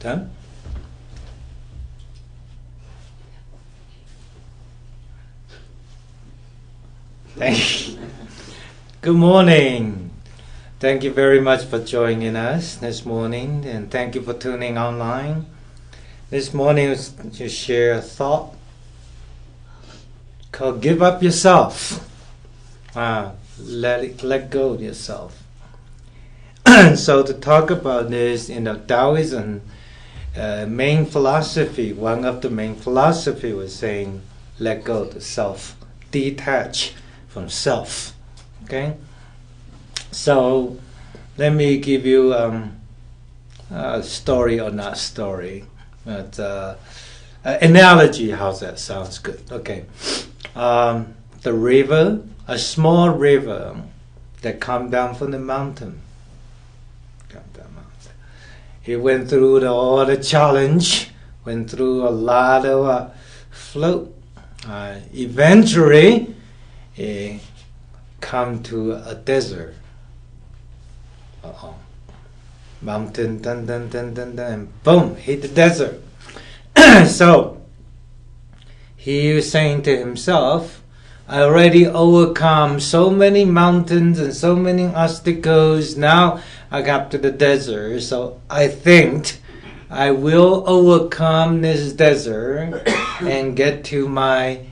Done? Thank you. Good morning. Thank you very much for joining us this morning, and thank you for tuning online. This morning is to share a thought called "Give Up Yourself." Let go of yourself. So to talk about this, Taoism main philosophy, one of the main philosophy was saying, let go of the self, detach from self. Okay. So let me give you a story or not story, but analogy. How's that? Sounds good. Okay. The river, a small river that come down from the mountain. He went through all the challenge, went through a lot of float. Eventually, he come to a desert. Mountain, dun, dun, dun, dun, dun, and boom, hit the desert. So, he was saying to himself, I already overcome so many mountains and so many obstacles. Now I got to the desert, so I think I will overcome this desert and get to my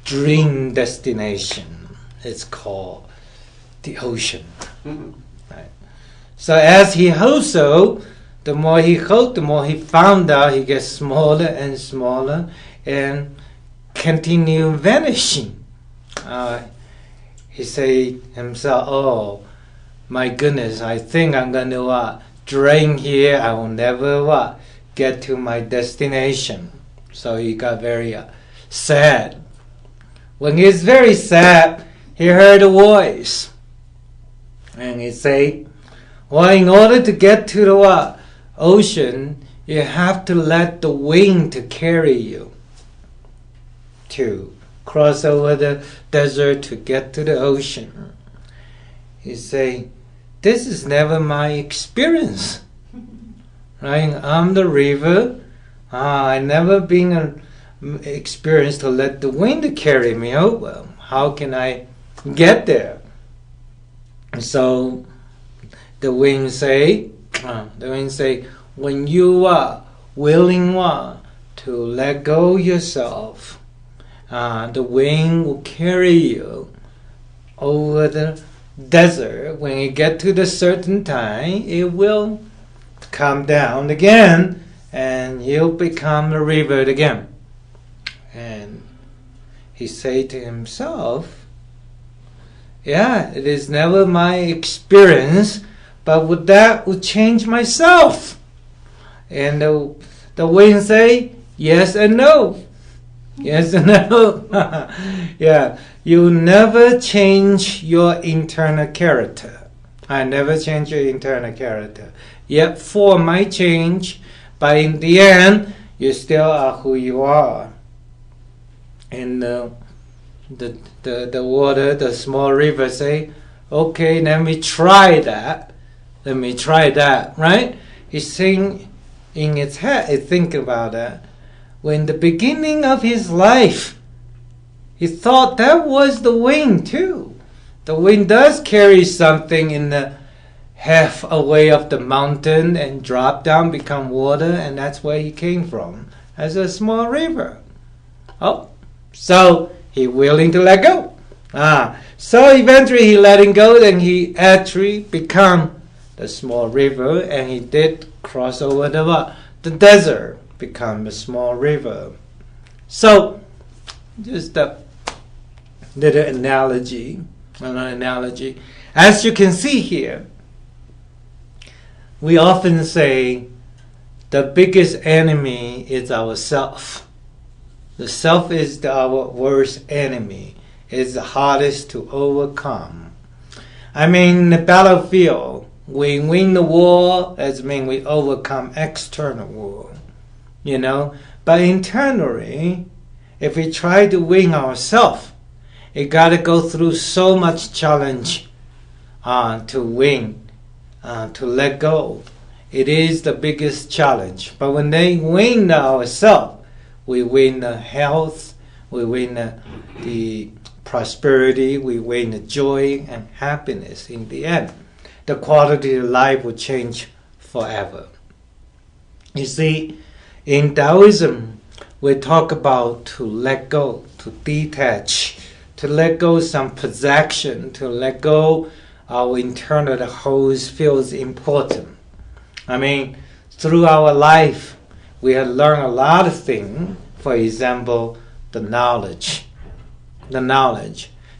dream destination. It's called the ocean. Right. So as he hoped so, the more he hoped, the more he found out he gets smaller and smaller and continue vanishing. He say himself, oh my goodness, I think I'm going to drain here. I will never get to my destination. So he got very sad. When he's very sad, he heard a voice. And he say, well, in order to get to the ocean, you have to let the wind to carry you to cross over the desert to get to the ocean. He say, this is never my experience. Right? I'm the river. I never been experienced to let the wind carry me. Oh well, how can I get there? So the wind say, when you are willing to let go yourself, the wind will carry you over the desert. When you get to the certain time, it will come down again, and you'll become a river again. And he say to himself, yeah, it is never my experience, but would that would change myself? And the wind say, yes and no. Yes and no. Yeah, you never change your internal character. I never change your internal character. Yet form might change, but in the end, you still are who you are. And the water, the small river say, okay, let me try that. Let me try that, right? He's saying in its head, he's thinking about that. When the beginning of his life, he thought that was the wind too. The wind does carry something in the half away of the mountain and drop down, become water, and that's where he came from, as a small river. Oh, so he willing to let go. So eventually he letting go, then he actually become the small river, and he did cross over the desert, become a small river. So, just a little analogy. As you can see here, we often say the biggest enemy is ourself. The self is our worst enemy. It's the hardest to overcome. I mean, in the battlefield, we win the war, as mean we overcome external war. You know, but internally, if we try to win ourselves, it got to go through so much challenge to win, to let go. it is the biggest challenge. But when they win ourselves, we win the health, we win the prosperity, we win the joy and happiness in the end. The quality of life will change forever. You see, in Taoism, we talk about to let go, to detach, to let go some possession, to let go our internal wholes feels important. I mean, through our life, we have learned a lot of things. For example, the knowledge.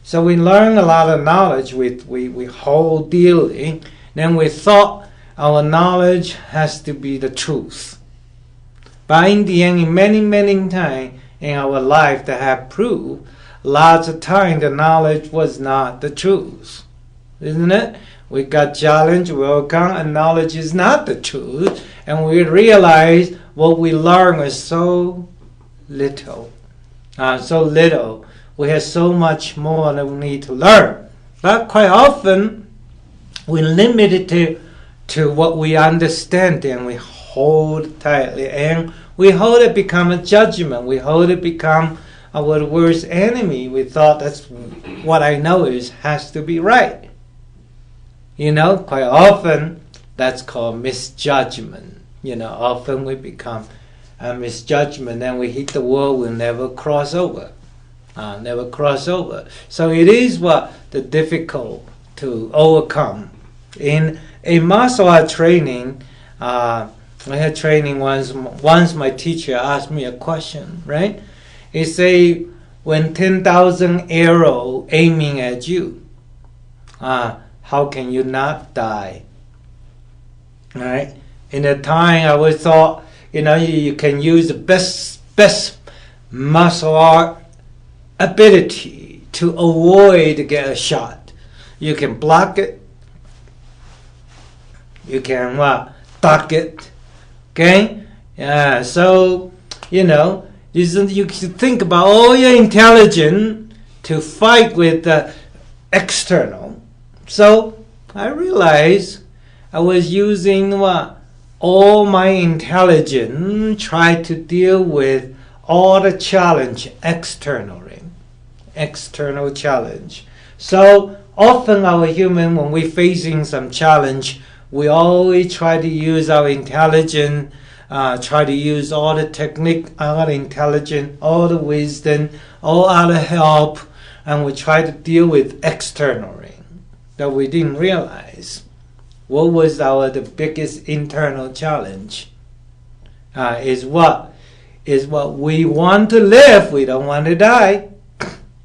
So we learn a lot of knowledge, we hold dearly, then we thought our knowledge has to be the truth. But in the end, in many times in our life that have proved, lots of time the knowledge was not the truth. Isn't it? We got challenged, we overcome, and knowledge is not the truth. And we realize what we learn is so little. We have so much more that we need to learn. But quite often, we limit it to what we understand, and we hold tightly. And we hold it become a judgment. We hold it become our worst enemy. We thought that's what I know has to be right. Quite often, that's called misjudgment. Often we become a misjudgment, and we hit the wall, we'll never cross over. So it is the difficult to overcome. In a martial art training, I had training once my teacher asked me a question, right? He say, when 10,000 arrows aiming at you, how can you not die? All right. In that time, I always thought, you can use the best martial art ability to avoid to get a shot. You can block it. You can duck it. Okay. Yeah. So you should think about all your intelligence to fight with the external. So I realized I was using all my intelligence, try to deal with all the challenge externally, external challenge. So often our human, when we're facing some challenge, we always try to use our intelligence, try to use all the technique, all the intelligence, all the wisdom, all other help, and we try to deal with externally. That we didn't realize what was the biggest internal challenge is what we want to live, we don't want to die,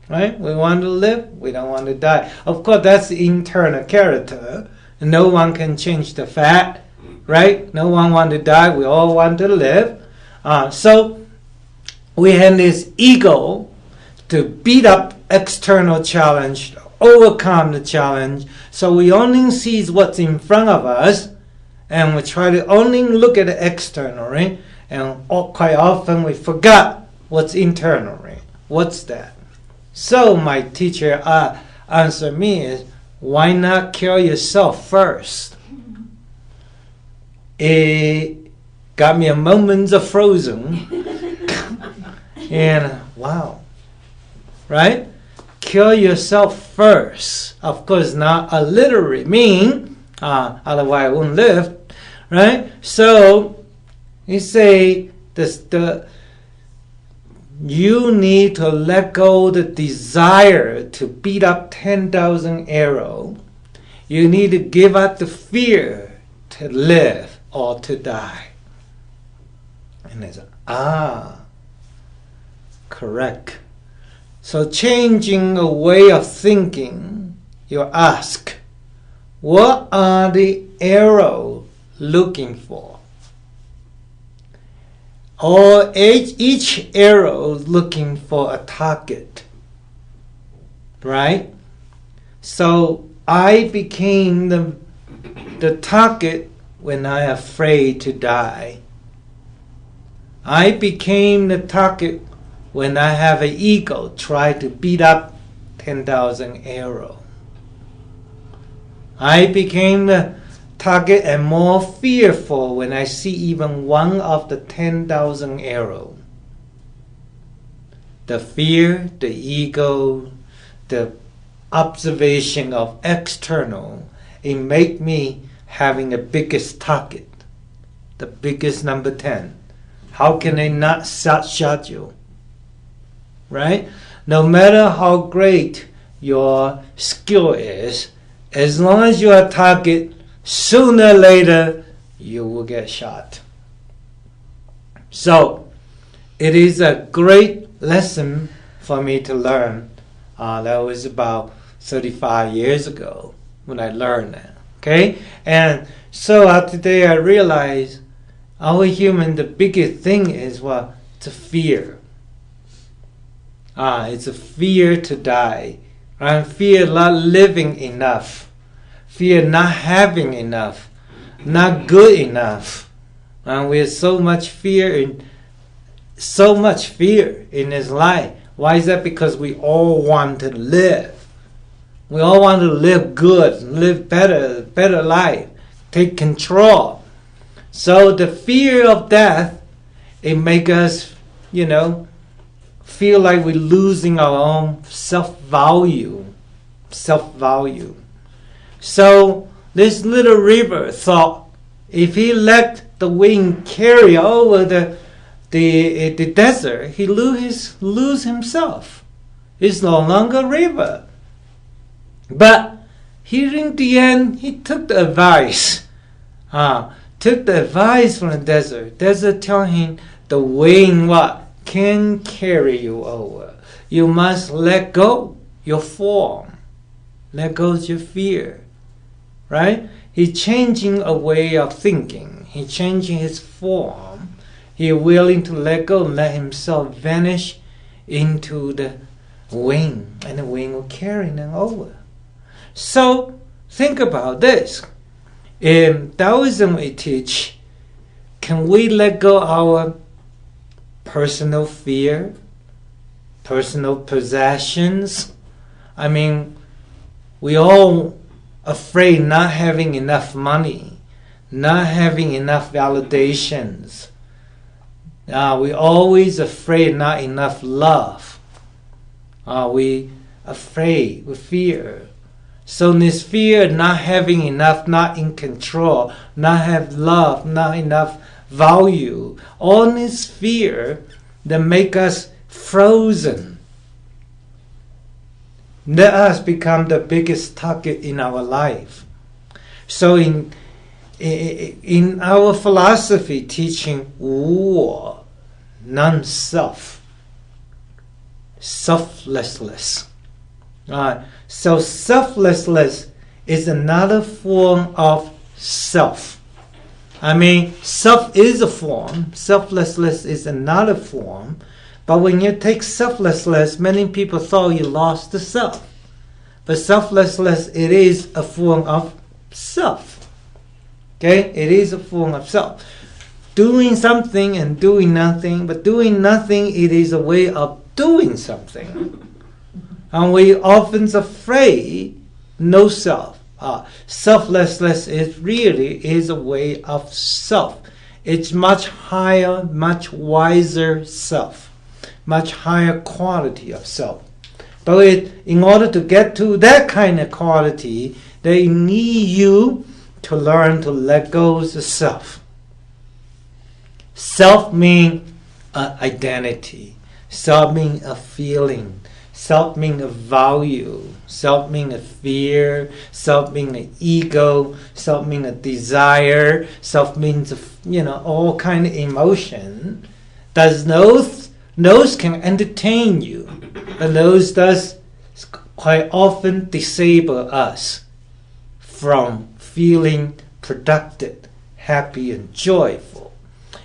right? We want to live, we don't want to die. Of course, that's the internal character. No one can change the fact, right? No one wants to die, we all want to live. So we have this ego to beat up external challenge, overcome the challenge. So we only see what's in front of us, and we try to only look at the externally, and quite often we forgot what's internally. What's that? So my teacher answered me is, why not kill yourself first? It got me a moment of frozen. And wow, right? Kill yourself first. Of course, not a literary mean, otherwise I won't live, right? So, you say you need to let go the desire to beat up 10,000 arrows. You need to give up the fear to live or to die. And they say, correct. So changing a way of thinking, you ask, what are the arrows looking for? Or each arrow looking for a target, right? So I became the target when I am afraid to die. I became the target when I have an ego try to beat up 10,000 arrows. I became the target and more fearful when I see even one of the 10,000 arrows. The fear, the ego, the observation of external, it make me having the biggest target, the biggest number 10. How can they not shot you? Right? No matter how great your skill is, as long as you are a target, sooner or later you will get shot. So it is a great lesson for me to learn. That was about 35 years ago when I learned that. Okay? And so today I realize our human, the biggest thing is what? It's a fear. It's a fear to die. Right? Fear not living enough. Fear not having enough. Not good enough. And we have so much fear in this life. Why is that? Because we all want to live. We all want to live good, live better life, take control. So the fear of death, it makes us, feel like we're losing our own self-value. So this little river thought, if he let the wind carry over the desert, he lose himself. It's no longer a river. But in the end, he took the advice. Took the advice from the desert. Desert telling him the wind what? Can carry you over. You must let go your form. Let go your fear. Right? He's changing a way of thinking. He's changing his form. He's willing to let go and let himself vanish into the wind. And the wind will carry him over. So, think about this. In Taoism we teach, can we let go our personal fear, personal possessions? I mean, we all afraid not having enough money, not having enough validations. We always afraid not enough love. We afraid, we fear. So this fear, not having enough, not in control, not have love, not enough value, all this fear that make us frozen. Let us become the biggest target in our life. So in our philosophy teaching, 无我, non-self, selflessness. So selflessness is another form of self. I mean, self is a form. Selflessness is another form. But when you take selflessness, many people thought you lost the self. But selflessness, it is a form of self. Okay? It is a form of self. Doing something and doing nothing. But doing nothing, it is a way of doing something. And we often afraid no self. Selflessness is a way of self. It's much higher, much wiser self, much higher quality of self. But in order to get to that kind of quality, they need you to learn to let go of the self. Self means identity. Self means a feeling. Self means a value. Self means a fear. Self means an ego. Self means a desire. Self means all kind of emotion. Those can entertain you, but those does quite often disable us from feeling productive, happy, and joyful.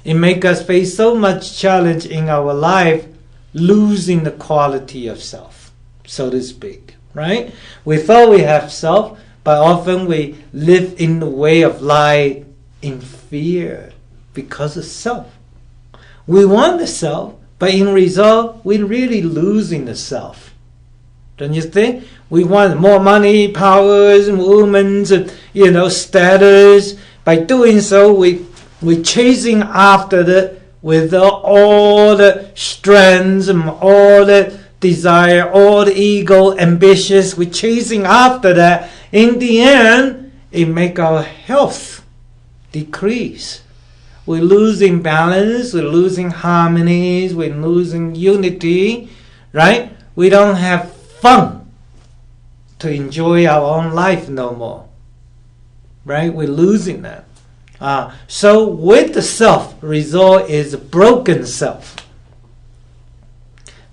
It makes us face so much challenge in our life, losing the quality of self, so to speak, right? We thought we have self, but often we live in the way of life in fear because of self. We want the self, but in result, we're really losing the self. Don't you think? We want more money, powers, movements, status. By doing so, we're chasing after with all the strengths and all the desire, all the ego, ambitious. We're chasing after that. In the end, it makes our health decrease. We're losing balance, we're losing harmonies, we're losing unity, right? We don't have fun to enjoy our own life no more, right? We're losing that. So with the self, result is a broken self.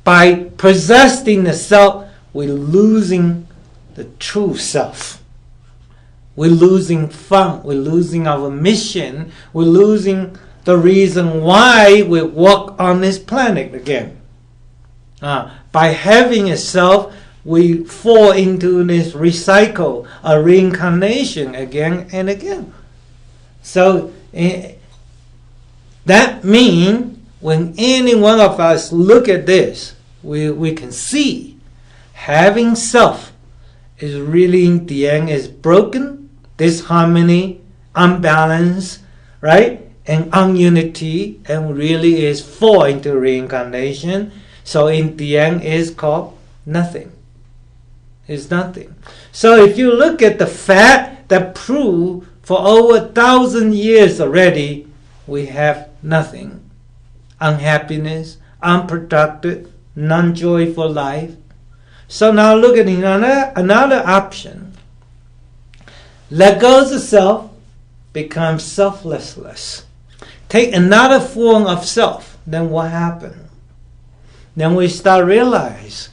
By possessing the self, we're losing the true self. We're losing fun. We're losing our mission. We're losing the reason why we walk on this planet again. By having a self, we fall into this recycle, a reincarnation again and again. So that means when any one of us look at this, we can see having self is really in the end is broken, disharmony, unbalance, right? And ununity, and really is fall into reincarnation. So in the end is called nothing. It's nothing. So if you look at the fact that prove for over 1,000 years already, we have nothing. Unhappiness, unproductive, non-joyful life. So now look at another option. Let go of the self, become selflessness. Take another form of self, then what happens? Then we start realize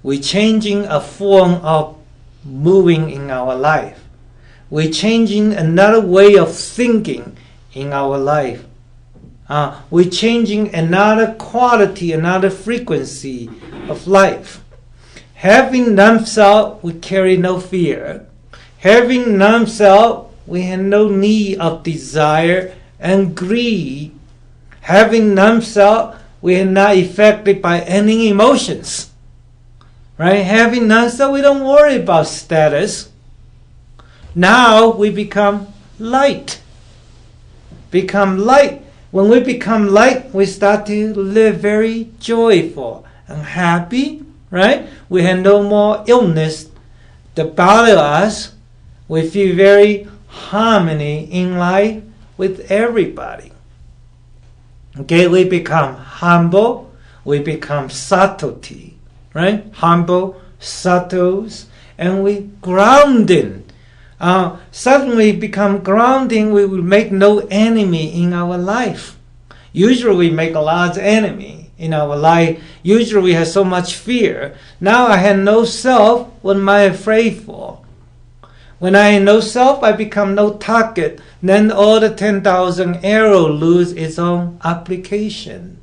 we're changing a form of moving in our life. We're changing another way of thinking in our life. We're changing another quality, another frequency of life. Having non-self, we carry no fear. Having non-self, we have no need of desire and greed. Having non-self, we are not affected by any emotions. Right? Having non-self, we don't worry about status. Now we become light. Become light. When we become light, we start to live very joyful and happy. Right? We have no more illness that bother us. We feel very harmony in life with everybody. Okay, we become humble. We become subtlety. Right? Humble, subtle, and we grounding. Suddenly become grounding, we will make no enemy in our life. Usually we make a large enemy in our life. Usually we have so much fear. Now I have no self, what am I afraid for? When I have no self, I become no target. Then all the 10,000 arrow lose its own application.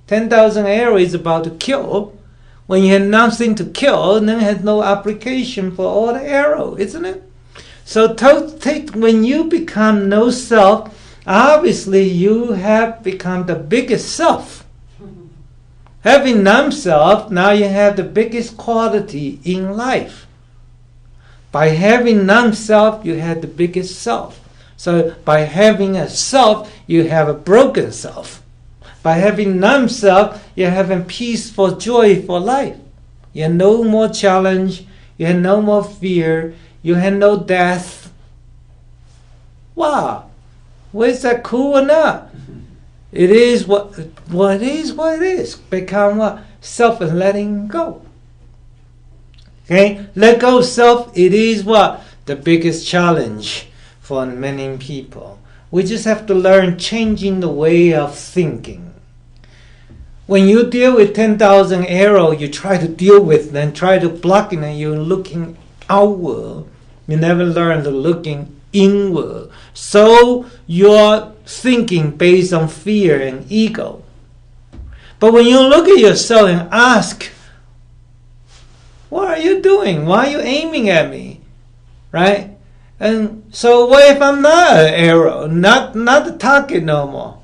10,000 arrow is about to kill. When you have nothing to kill, then it has no application for all the arrow, isn't it? So when you become no self, obviously you have become the biggest self. Having non-self, now you have the biggest quality in life. By having non-self, you have the biggest self. So by having a self, you have a broken self. By having non-self, you're having peaceful, joyful life. You have no more challenge. You have no more fear. You have no death. Wow. Was that cool or not? It is what it is. Become what? Self and letting go. Okay? Let go of self. It is what? The biggest challenge for many people. We just have to learn changing the way of thinking. When you deal with 10,000 arrows, you try to deal with them, try to block it, and you're looking outward. You never learn to looking inward. So you're thinking based on fear and ego. But when you look at yourself and ask, what are you doing? Why are you aiming at me? Right? And so what if I'm not an arrow, not the target no more?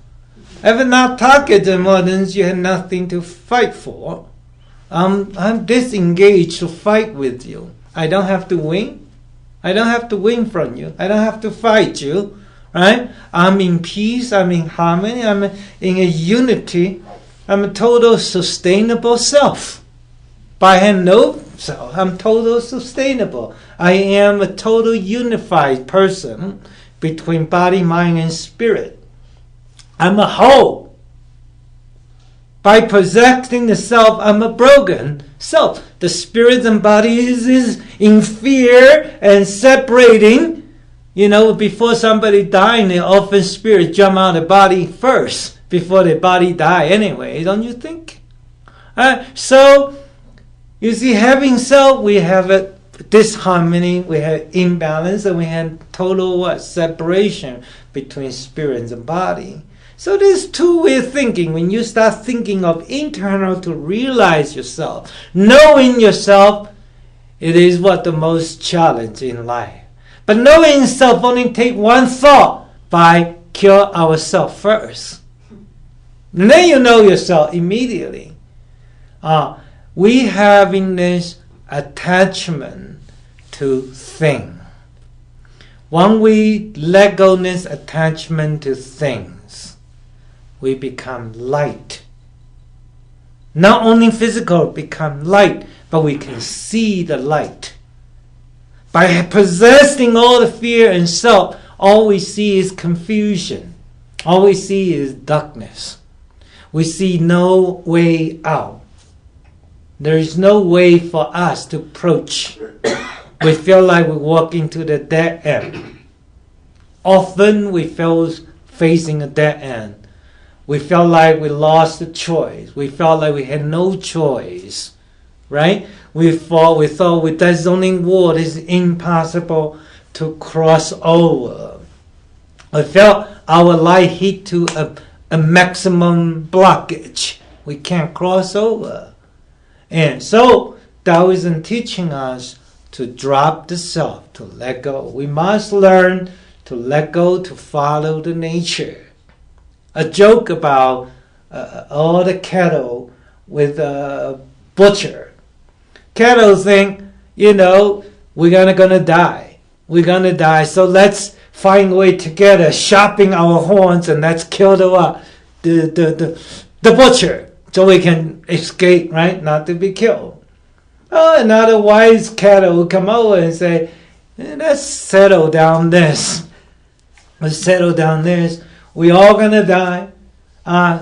If I'm not target anymore, then you have nothing to fight for. I'm disengaged to fight with you. I don't have to win. I don't have to win from you. I don't have to fight you. Right? I'm in peace. I'm in harmony. I'm in a unity. I'm a total sustainable self. But I have no self. I'm total sustainable. I am a total unified person between body, mind, and spirit. I'm a whole. By possessing the self, I'm a broken self. The spirit and body is in fear and separating. Before somebody dying, the often spirit jump out of the body first before the body die anyway, don't you think? So, you see, having self, we have a disharmony, we have imbalance, and we have total separation between spirit and body. So there's two-way thinking. When you start thinking of internal to realize yourself, knowing yourself, it is what the most challenge in life. But knowing self only take one thought by kill ourselves first. And then you know yourself immediately. We have in this attachment to thing. When we let go this attachment to things, we become light. Not only physical become light, but we can see the light. By possessing all the fear and self, all we see is confusion. All we see is darkness. We see no way out. There is no way for us to approach. We feel like we walk into the dead end. Often we feel facing a dead end. We felt like we lost the choice. We felt like we had no choice, right? We thought with that zoning wall is impossible to cross over. We felt our life hit to a maximum blockage. We can't cross over. And so Taoism teaching us to drop the self, to let go. We must learn to let go, to follow the nature. A joke about all the cattle with a butcher. Cattle think, we're gonna die. We're gonna die, so let's find a way together, sharpen our horns, and let's kill the butcher, so we can escape, right? Not to be killed. Another wise cattle will come over and say, let's settle down this. Let's settle down this. We're all gonna die.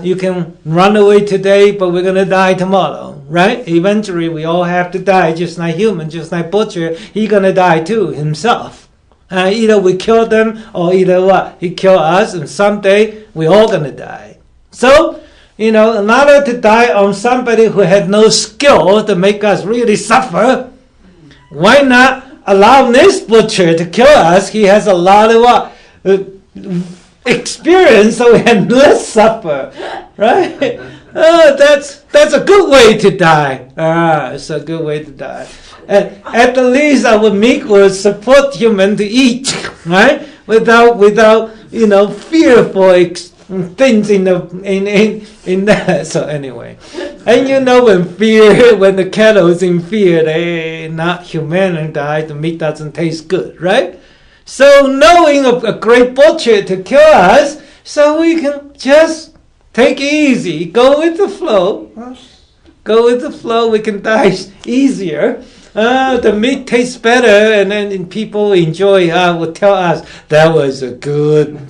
You can run away today, but we're gonna die tomorrow, right? Eventually, we all have to die, just like human, just like butcher. He's gonna die too himself. Either we kill them, or either what? He kill us, and someday we all gonna die. So, in order to die on somebody who had no skill to make us really suffer, why not allow this butcher to kill us? He has a lot of experience, so we had less suffer, right? That's a good way to die. It's a good way to die. And at the least, our meat will support human to eat, right? Without fear for things in that. So anyway, and when the cattle is in fear, they not human die. The meat doesn't taste good, right? So knowing a great butcher to kill us, so we can just take it easy, go with the flow. Go with the flow, we can die easier. The meat tastes better, and then people enjoy, will tell us that was a good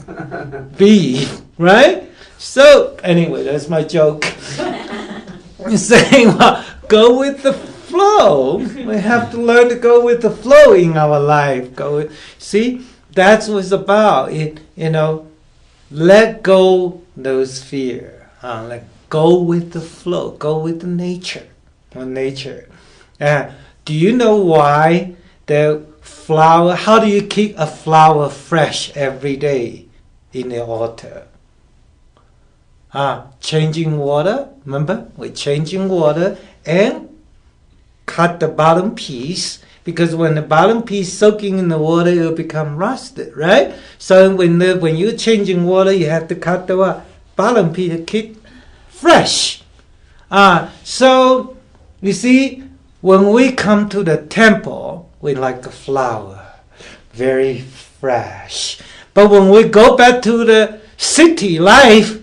beef, right? So anyway, that's my joke. Saying, go with the flow. We have to learn to go with the flow in our life. See, that's what it's about. Let go those fear. Go with the flow. Go with the nature. Do you know why the flower? How do you keep a flower fresh every day in the altar? Changing water. Remember, we're changing water and cut the bottom piece, because when the bottom piece soaking in the water, it will become rusted, right? So when you're changing water, you have to cut the bottom piece to keep fresh. So You see, when we come to the temple, we like a flower, very fresh. But when we go back to the city life,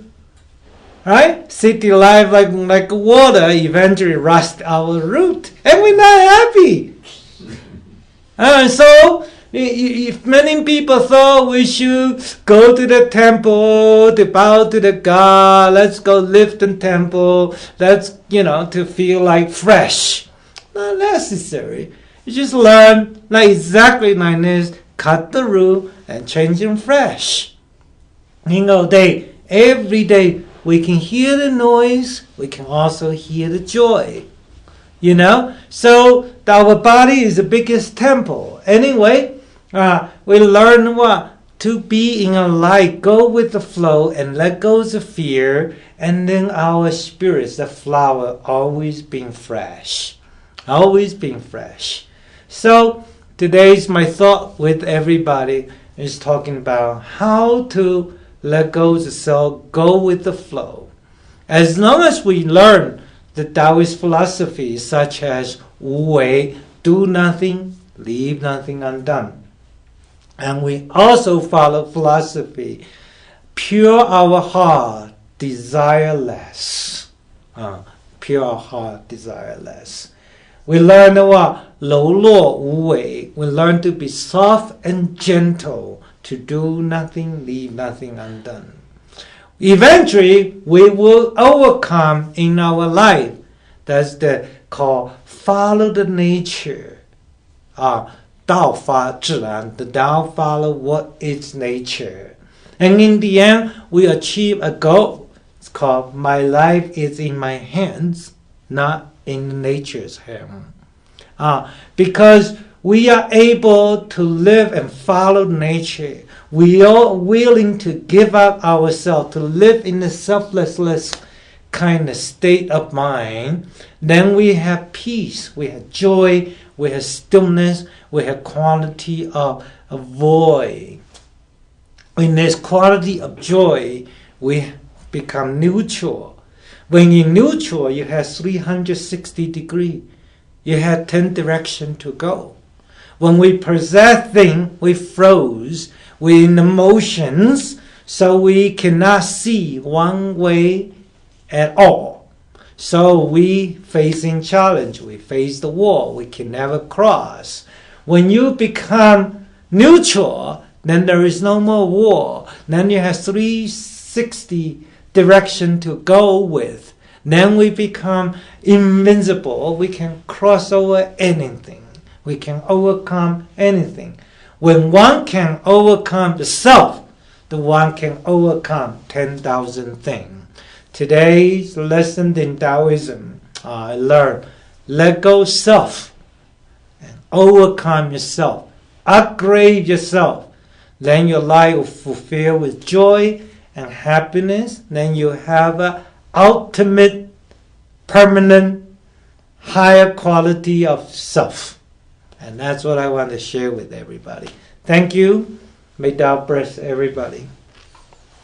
right? City life like water eventually rust our root, and we're not happy. So if many people thought we should go to the temple to bow to the God, let's go live in the temple, let's, to feel like fresh. Not necessary. You just learn exactly like this, cut the root and change them fresh. Every day we can hear the noise, we can also hear the joy. So our body is the biggest temple. Anyway, we learn what? To be in a light, go with the flow and let go of the fear, and then our spirits, the flower, always being fresh. Always being fresh. So today's my thought with everybody is talking about how to let go of the self, go with the flow. As long as we learn the Taoist philosophy such as Wu Wei, do nothing, leave nothing undone. And we also follow philosophy, pure our heart, desire less. Pure heart, desire less. We learn what? Lou luo wu wei. We learn to be soft and gentle, to do nothing, leave nothing undone. Eventually, we will overcome in our life. That's called follow the nature. 道法自然. The Tao follow what is nature. And in the end, we achieve a goal. It's called my life is in my hands, not in nature's hand. Because we are able to live and follow nature. We are willing to give up ourselves to live in a selflessness kind of state of mind. Then we have peace, we have joy, we have stillness, we have quality of void. In this quality of joy, we become neutral. When you're neutral, you have 360 degrees. You have 10 directions to go. When we possess things, we froze. We're in emotions, so we cannot see one way at all. So we facing challenge. We face the wall. We can never cross. When you become neutral, then there is no more wall. Then you have 360 direction to go with. Then we become invincible. We can cross over anything. We can overcome anything. When one can overcome the self, the one can overcome 10,000 things. Today's lesson in Taoism, I learned, let go self and overcome yourself. Upgrade yourself. Then your life will fulfill with joy and happiness. Then you have an ultimate, permanent, higher quality of self. And that's what I want to share with everybody. Thank you. May Tao bless everybody.